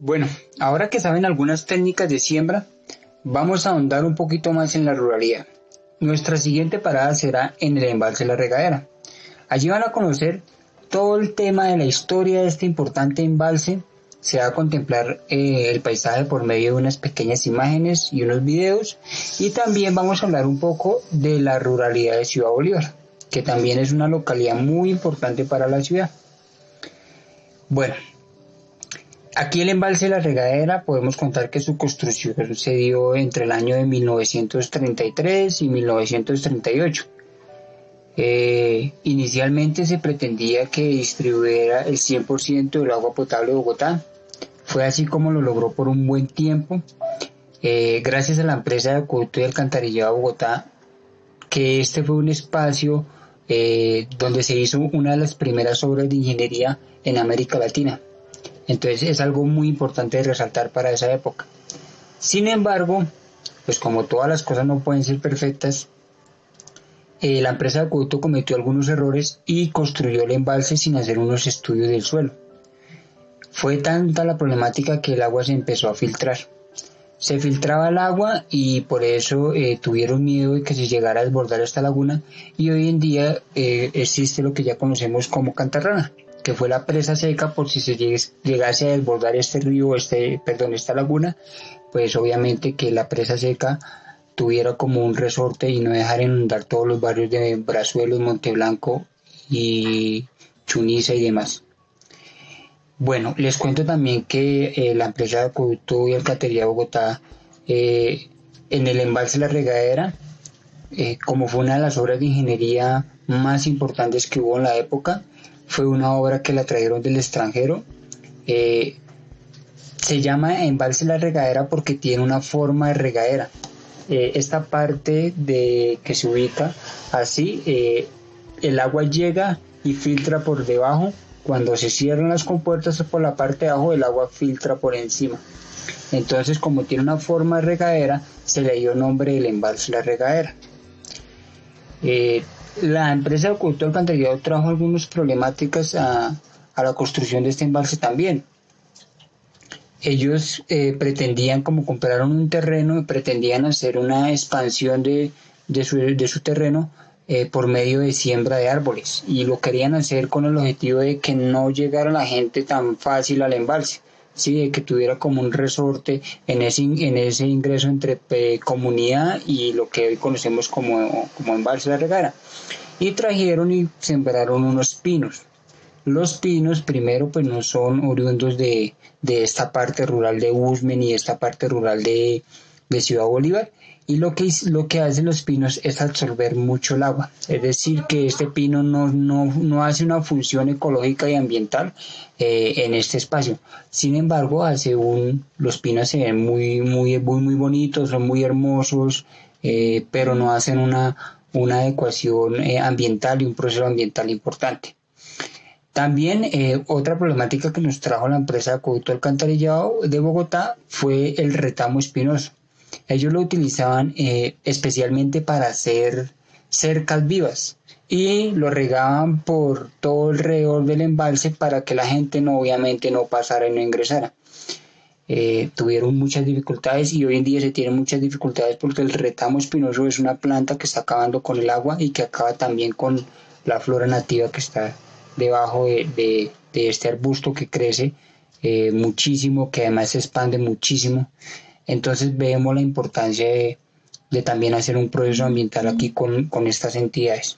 Bueno, ahora que saben algunas técnicas de siembra, vamos a ahondar un poquito más en la ruralidad. Nuestra siguiente parada será en el embalse La Regadera. Allí van a conocer todo el tema de la historia de este importante embalse. Se va a contemplar el paisaje por medio de unas pequeñas imágenes y unos videos. Y también vamos a hablar un poco de la ruralidad de Ciudad Bolívar, que también es una localidad muy importante para la ciudad. Bueno, aquí el embalse de La Regadera podemos contar que su construcción se dio entre el año de 1933 y 1938. Inicialmente se pretendía que distribuyera el 100% del agua potable de Bogotá. Fue así como lo logró por un buen tiempo, gracias a la empresa de acueducto y alcantarillado de Bogotá, que este fue un espacio donde se hizo una de las primeras obras de ingeniería en América Latina. Entonces es algo muy importante de resaltar para esa época. Sin embargo, pues como todas las cosas no pueden ser perfectas, la empresa de acueducto cometió algunos errores y construyó el embalse sin hacer unos estudios del suelo. Fue tanta la problemática que el agua se empezó a filtrar. Se filtraba el agua y por eso tuvieron miedo de que se llegara a desbordar esta laguna, y hoy en día existe lo que ya conocemos como Cantarrana, que fue la presa seca por si se llegase a desbordar este río, esta laguna, pues obviamente que la presa seca tuviera como un resorte y no dejara inundar todos los barrios de Brazuelos, Monteblanco y Chuniza y demás. Bueno, les cuento también que la empresa de acueducto y alcantarillado de Bogotá, en el embalse La Regadera, como fue una de las obras de ingeniería más importantes que hubo en la época, fue una obra que la trajeron del extranjero. Se llama embalse La Regadera porque tiene una forma de regadera. Esta parte que se ubica así, el agua llega y filtra por debajo. Cuando se cierran las compuertas por la parte de abajo, el agua filtra por encima. Entonces, como tiene una forma de regadera, se le dio nombre del embalse La Regadera. La empresa de acueducto alcantarillado trajo algunas problemáticas a la construcción de este embalse también. Ellos pretendían, como compraron un terreno, pretendían hacer una expansión de su terreno por medio de siembra de árboles, y lo querían hacer con el objetivo de que no llegara la gente tan fácil al embalse, ¿sí? De que tuviera como un resorte en ese ingreso entre comunidad y lo que hoy conocemos como embalse La Regadera. Y trajeron y sembraron unos pinos. Los pinos, primero, pues no son oriundos de esta parte rural de Usme y esta parte rural de Ciudad Bolívar, y lo que hacen los pinos es absorber mucho el agua. Es decir, que este pino no hace una función ecológica y ambiental en este espacio. Sin embargo, los pinos se ven muy bonitos, son muy hermosos, pero no hacen una adecuación ambiental y un proceso ambiental importante. También otra problemática que nos trajo la empresa de acueducto alcantarillado de Bogotá fue el retamo espinoso. Ellos lo utilizaban especialmente para hacer cercas vivas y lo regaban por todo alrededor del embalse para que la gente obviamente no pasara y no ingresara. Tuvieron muchas dificultades, y hoy en día se tienen muchas dificultades porque el retamo espinoso es una planta que está acabando con el agua y que acaba también con la flora nativa que está debajo de este arbusto que crece muchísimo, que además se expande muchísimo. Entonces vemos la importancia de también hacer un proceso ambiental aquí con estas entidades.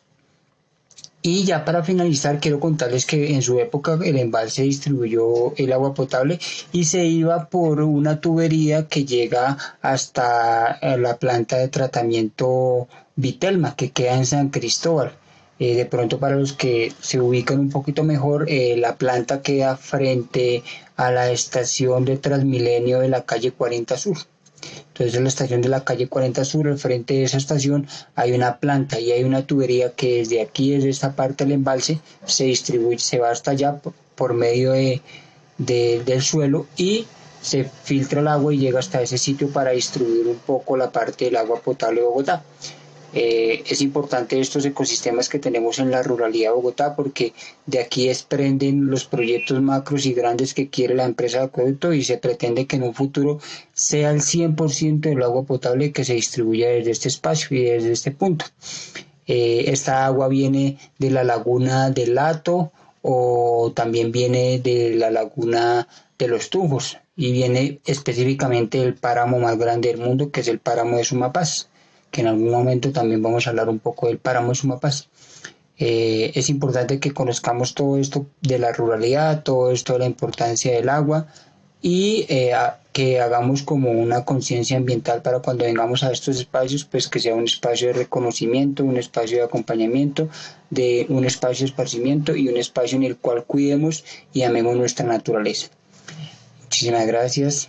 Y ya para finalizar, quiero contarles que en su época el embalse distribuyó el agua potable y se iba por una tubería que llega hasta la planta de tratamiento Vitelma, que queda en San Cristóbal. De pronto, para los que se ubican un poquito mejor, la planta queda frente a la estación de Transmilenio de la calle 40 Sur. Entonces, en la estación de la calle 40 Sur, al frente de esa estación, hay una planta y hay una tubería que desde esta parte del embalse, se distribuye, se va hasta allá por medio del suelo, y se filtra el agua y llega hasta ese sitio para distribuir un poco la parte del agua potable de Bogotá. Es importante estos ecosistemas que tenemos en la ruralidad de Bogotá porque de aquí desprenden los proyectos macros y grandes que quiere la empresa de acueducto y se pretende que en un futuro sea el 100% del agua potable que se distribuya desde este espacio y desde este punto. Esta agua viene de la laguna del Lato o también viene de la laguna de los Tujos y viene específicamente del páramo más grande del mundo que es el páramo de Sumapaz, que en algún momento también vamos a hablar un poco del páramo de Sumapaz. Es importante que conozcamos todo esto de la ruralidad, todo esto de la importancia del agua y que hagamos como una conciencia ambiental para cuando vengamos a estos espacios, pues que sea un espacio de reconocimiento, un espacio de acompañamiento, de un espacio de esparcimiento y un espacio en el cual cuidemos y amemos nuestra naturaleza. Muchísimas gracias.